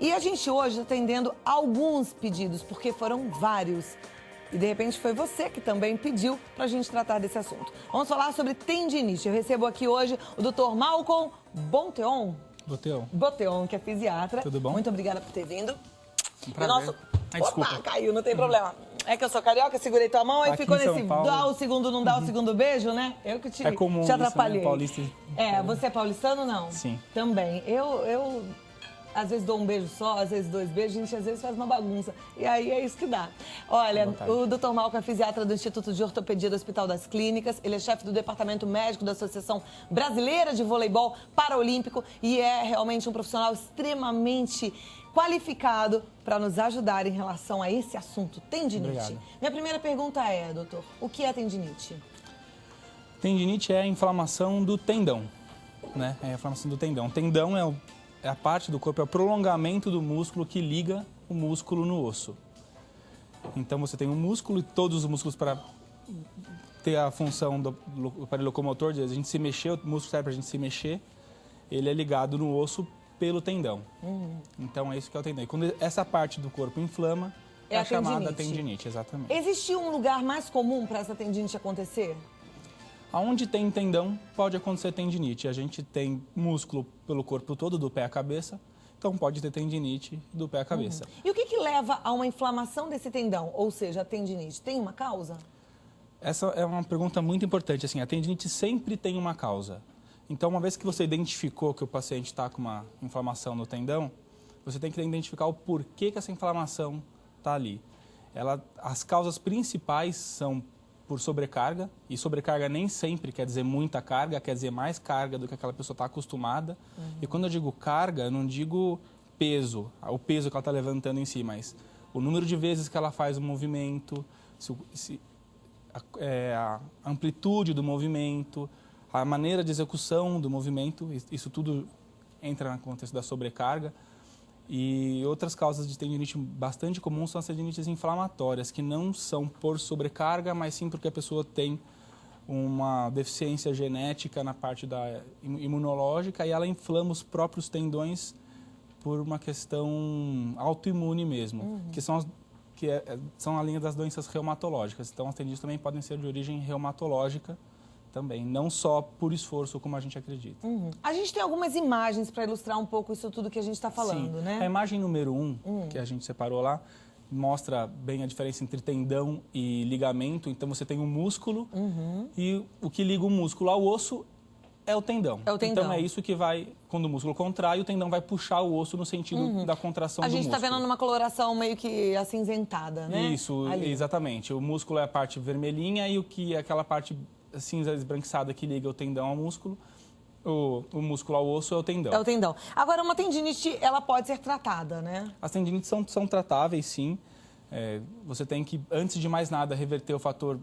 E a gente hoje está atendendo alguns pedidos, porque foram vários. E de repente foi você que também pediu para a gente tratar desse assunto. Vamos falar sobre tendinite. Eu recebo aqui hoje o Dr. Malcolm Bonteon. Bonteon, que é fisiatra. Tudo bom? Muito obrigada por ter vindo. Um prazer. Opa, caiu, não tem problema. É que eu sou carioca, segurei tua mão, aí Aqui ficou em São nesse Paulo. dá o segundo, não dá o segundo beijo, né? Eu que te, É comum te atrapalhei. isso, né? Paulista. É, você é paulistano ou não? Sim. Também. Eu às vezes dou um beijo só, às vezes dois beijos, a gente às vezes faz uma bagunça. E aí é isso que dá. Olha, o Dr. Malcolm é fisiatra do Instituto de Ortopedia do Hospital das Clínicas. Ele é chefe do Departamento Médico da Associação Brasileira de Voleibol Paraolímpico e é realmente um profissional extremamente qualificado para nos ajudar em relação a esse assunto, tendinite. Obrigado. Minha primeira pergunta é, doutor, o que é tendinite? Tendinite é a inflamação do tendão, né? É a inflamação do tendão. O tendão é a parte do corpo, é o prolongamento do músculo que liga o músculo no osso. Então você tem um músculo e todos os músculos para ter a função do aparelho locomotor, de a gente se mexer, o músculo serve para a gente se mexer, ele é ligado no osso pelo tendão. Então é isso que é o tendão. E quando essa parte do corpo inflama, é a chamada tendinite, exatamente. Existe um lugar mais comum para essa tendinite acontecer? Aonde tem tendão, pode acontecer tendinite. A gente tem músculo pelo corpo todo, do pé à cabeça, então pode ter tendinite do pé à cabeça. E o que leva a uma inflamação desse tendão, ou seja, a tendinite? Tem uma causa? Essa é uma pergunta muito importante. Assim, a tendinite sempre tem uma causa. Então, uma vez que você identificou que o paciente está com uma inflamação no tendão, você tem que identificar o porquê que essa inflamação está ali. As causas principais são por sobrecarga, e sobrecarga nem sempre quer dizer muita carga, quer dizer mais carga do que aquela pessoa está acostumada. E quando eu digo carga, eu não digo peso, o peso que ela está levantando em si, mas o número de vezes que ela faz o movimento, a amplitude do movimento, a maneira de execução do movimento, isso tudo entra no contexto da sobrecarga. E outras causas de tendinite bastante comuns são as tendinites inflamatórias, que não são por sobrecarga, mas sim porque a pessoa tem uma deficiência genética na parte da imunológica e ela inflama os próprios tendões por uma questão autoimune mesmo, que são a linha das doenças reumatológicas. Então, as tendinites também podem ser de origem reumatológica também, não só por esforço, como a gente acredita. A gente tem algumas imagens para ilustrar um pouco isso tudo que a gente está falando, Sim. né? A imagem número 1, que a gente separou lá, mostra bem a diferença entre tendão e ligamento. Então, você tem um músculo e o que liga o músculo ao osso é o tendão. É o tendão. Então, é isso que vai, quando o músculo contrai, o tendão vai puxar o osso no sentido da contração do músculo. A gente está vendo numa coloração meio que acinzentada, né? Isso, ali. Exatamente. O músculo é a parte vermelhinha e o que é aquela parte cinza esbranquiçada que liga o tendão ao músculo, o músculo ao osso é o tendão. É o tendão. Agora, uma tendinite, ela pode ser tratada, né? As tendinites são tratáveis, sim. Você tem que, antes de mais nada, reverter o fator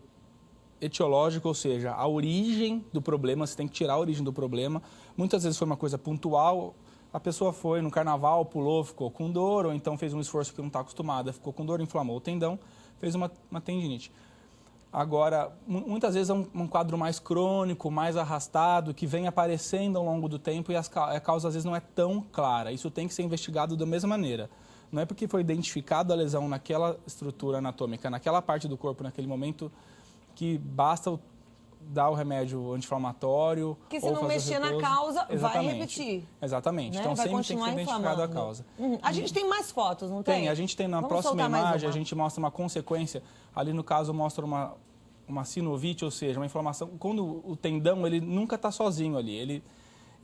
etiológico, ou seja, a origem do problema, você tem que tirar a origem do problema. Muitas vezes foi uma coisa pontual, a pessoa foi no carnaval, pulou, ficou com dor, ou então fez um esforço que não está acostumada, ficou com dor, inflamou o tendão, fez uma tendinite. Agora, muitas vezes é um quadro mais crônico, mais arrastado, que vem aparecendo ao longo do tempo e a causa às vezes não é tão clara. Isso tem que ser investigado da mesma maneira. Não é porque foi identificada a lesão naquela estrutura anatômica, naquela parte do corpo, naquele momento, que basta dar o remédio anti-inflamatório. Porque se não mexer na causa, vai repetir. Exatamente. Né? Então, vai sempre tem que ser identificado a causa. A gente tem mais fotos, não tem? Tem. A gente tem na próxima imagem, a gente mostra uma consequência. Ali, no caso, mostra uma sinovite, ou seja, uma inflamação. Quando o tendão, ele nunca está sozinho ali.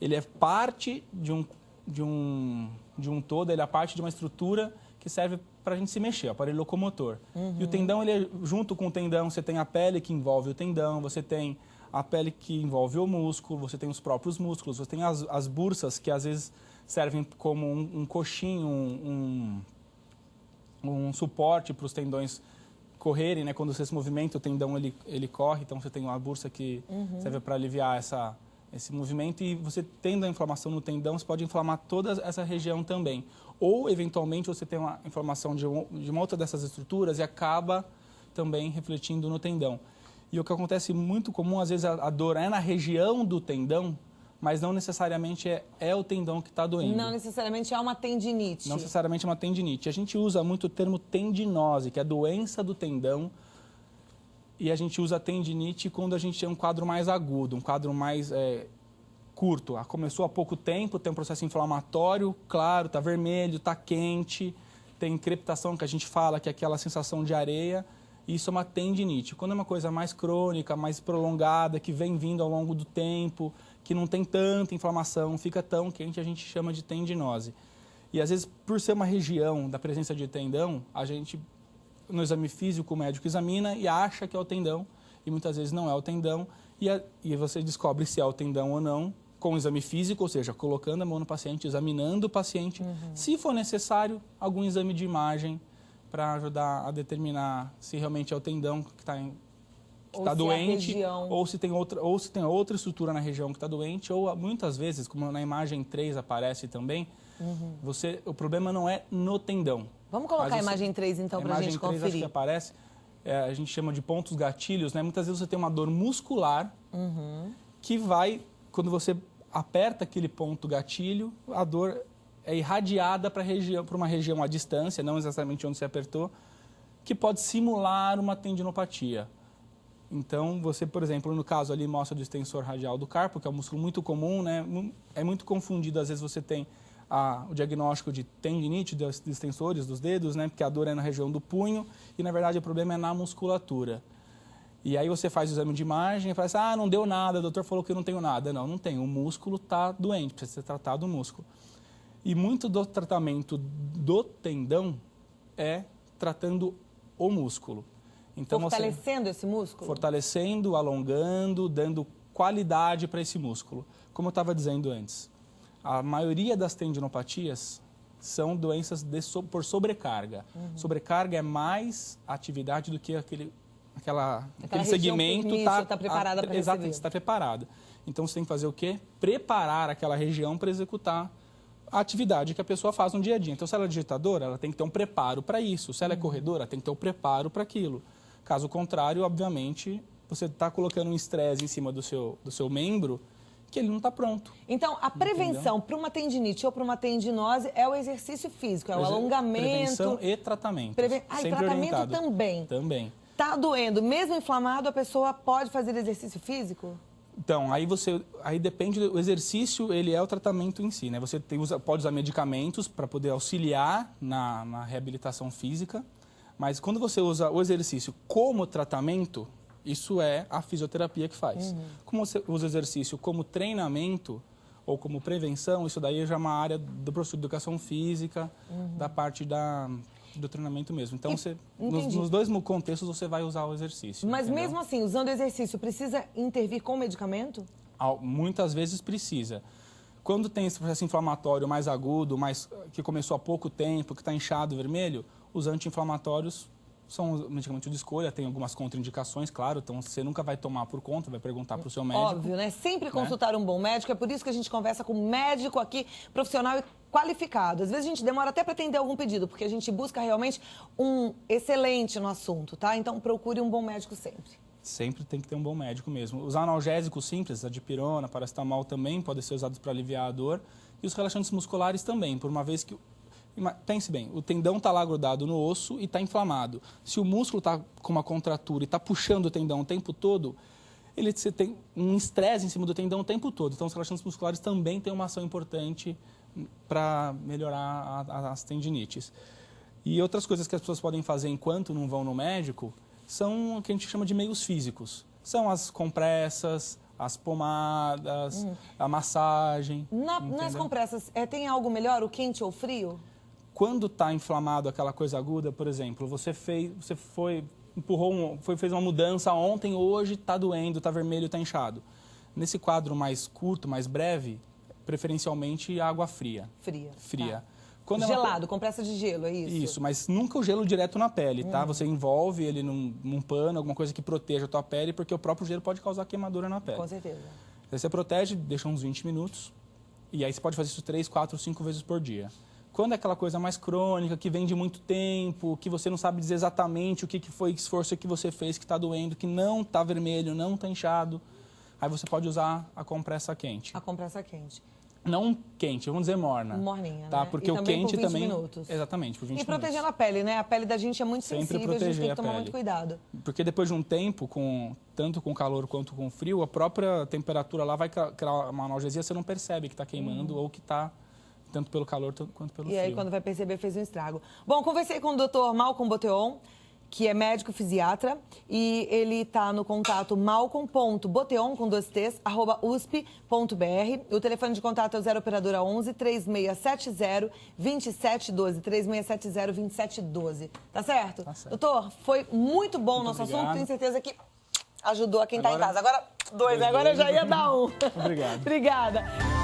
Ele é parte de um todo, ele é parte de uma estrutura que serve para a gente se mexer, o aparelho locomotor. E o tendão, junto com o tendão, você tem a pele que envolve o tendão, você tem a pele que envolve o músculo, você tem os próprios músculos, você tem as bursas que às vezes servem como um coxinho, um suporte para os tendões correrem, né? Quando você se movimenta, o tendão ele corre, então você tem uma bursa que serve para aliviar esse movimento, e você tendo a inflamação no tendão, você pode inflamar toda essa região também. Ou, eventualmente, você tem uma inflamação de uma outra dessas estruturas e acaba também refletindo no tendão. E o que acontece muito comum, às vezes a dor é na região do tendão, mas não necessariamente é o tendão que está doendo. Não necessariamente é uma tendinite. Não necessariamente é uma tendinite. A gente usa muito o termo tendinose, que é a doença do tendão, e a gente usa a tendinite quando a gente tem um quadro mais agudo, um quadro mais curto. Começou há pouco tempo, tem um processo inflamatório, claro, está vermelho, está quente, tem crepitação, que a gente fala que é aquela sensação de areia. Isso é uma tendinite. Quando é uma coisa mais crônica, mais prolongada, que vem vindo ao longo do tempo, que não tem tanta inflamação, fica tão quente, a gente chama de tendinose. E às vezes, por ser uma região da presença de tendão, a gente, no exame físico, o médico examina e acha que é o tendão, e muitas vezes não é o tendão, e você descobre se é o tendão ou não com o exame físico, ou seja, colocando a mão no paciente, examinando o paciente, se for necessário, algum exame de imagem para ajudar a determinar se realmente é o tendão que está doente, ou se tem outra estrutura na região que está doente, ou muitas vezes, como na imagem 3 aparece também, o problema não é no tendão. Vamos colocar a imagem 3 então para a gente conferir. A imagem 3 acho que aparece, a gente chama de pontos gatilhos, né? Muitas vezes você tem uma dor muscular que vai, quando você aperta aquele ponto gatilho, a dor é irradiada para uma região à distância, não exatamente onde você apertou, que pode simular uma tendinopatia. Então, você, por exemplo, no caso ali mostra do extensor radial do carpo, que é um músculo muito comum, né? É muito confundido, às vezes você tem o diagnóstico de tendinite dos extensores dos dedos, né? Porque a dor é na região do punho e, na verdade, o problema é na musculatura. E aí você faz o exame de imagem e fala assim, não deu nada, o doutor falou que eu não tenho nada. Não, não tem, o músculo está doente, precisa ser tratado o músculo. E muito do tratamento do tendão é tratando o músculo. Então, fortalecendo esse músculo? Fortalecendo, alongando, dando qualidade para esse músculo. Como eu estava dizendo antes, a maioria das tendinopatias são doenças por sobrecarga. Sobrecarga é mais atividade do que aquele segmento está preparada para receber. Exato, está preparada. Então, você tem que fazer o quê? Preparar aquela região para executar a atividade que a pessoa faz no dia a dia. Então, se ela é digitadora, ela tem que ter um preparo para isso. Se ela é corredora, tem que ter um preparo para aquilo. Caso contrário, obviamente, você está colocando um estresse em cima do seu membro que ele não está pronto. Então, a prevenção para uma tendinite ou para uma tendinose é o exercício físico, é o alongamento... Prevenção e tratamento. E tratamento orientado. também. Também. Está doendo, mesmo inflamado, a pessoa pode fazer exercício físico? Então, aí depende do exercício, ele é o tratamento em si, né? Você pode usar medicamentos para poder auxiliar na reabilitação física, mas quando você usa o exercício como tratamento, isso é a fisioterapia que faz. Como você usa o exercício como treinamento ou como prevenção, isso daí já é uma área do professor de educação física, da parte do treinamento mesmo. Então, nos dois contextos, você vai usar o exercício. Mas mesmo assim, usando o exercício, precisa intervir com medicamento? Muitas vezes precisa. Quando tem esse processo inflamatório mais agudo, que começou há pouco tempo, que está inchado, vermelho, os anti-inflamatórios são medicamentos de escolha, tem algumas contraindicações, claro, então você nunca vai tomar por conta, vai perguntar para o seu médico. Óbvio, né? Sempre consultar um bom médico, é por isso que a gente conversa com um médico aqui, profissional e qualificado. Às vezes a gente demora até para atender algum pedido, porque a gente busca realmente um excelente no assunto, tá? Então procure um bom médico sempre. Sempre tem que ter um bom médico mesmo. Os analgésicos simples, a dipirona, paracetamol também podem ser usados para aliviar a dor. E os relaxantes musculares também, por uma vez que... Pense bem, o tendão está lá grudado no osso e está inflamado. Se o músculo está com uma contratura e está puxando o tendão o tempo todo, você tem um estresse em cima do tendão o tempo todo. Então, os relaxantes musculares também têm uma ação importante para melhorar as tendinites. E outras coisas que as pessoas podem fazer enquanto não vão no médico são o que a gente chama de meios físicos. São as compressas, as pomadas, a massagem. Nas compressas, tem algo melhor, o quente ou o frio? Quando está inflamado aquela coisa aguda, por exemplo, você fez uma mudança ontem, hoje está doendo, está vermelho, está inchado. Nesse quadro mais curto, mais breve, preferencialmente água fria. Fria. Tá. Gelado, compressa de gelo, é isso? Isso, mas nunca o gelo direto na pele, tá? Você envolve ele num pano, alguma coisa que proteja a tua pele, porque o próprio gelo pode causar queimadura na pele. Com certeza. Aí você protege, deixa uns 20 minutos, e aí você pode fazer isso 3, 4, 5 vezes por dia. Quando é aquela coisa mais crônica, que vem de muito tempo, que você não sabe dizer exatamente o que foi o esforço que você fez, que está doendo, que não está vermelho, não está inchado, aí você pode usar a compressa quente. A compressa quente. Não quente, vamos dizer morna. Morninha, tá? né? Porque e o quente por 20 também... minutos. Exatamente, por 20 minutos. E protegendo a pele, né? A pele da gente é muito Sempre sensível, a gente tem que proteger tomar a muito pele. cuidado. Porque depois de um tempo, tanto com calor quanto com frio, a própria temperatura lá vai criar uma analgesia, você não percebe que está queimando ou que está tanto pelo calor quanto pelo frio. E aí, quando vai perceber, fez um estrago. Bom, conversei com o Dr. Malcolm Boteon, que é médico fisiatra, e ele está no contato malcolm.boteon, com 2 T's, @usp.br. O telefone de contato é o 0 operadora 11 3670 2712, 3670 2712. Tá certo? Tá certo. Doutor, foi muito bom o nosso assunto, tenho certeza que ajudou a quem está em casa. Agora, 2, agora eu já ia dar 1. Obrigado. Obrigada.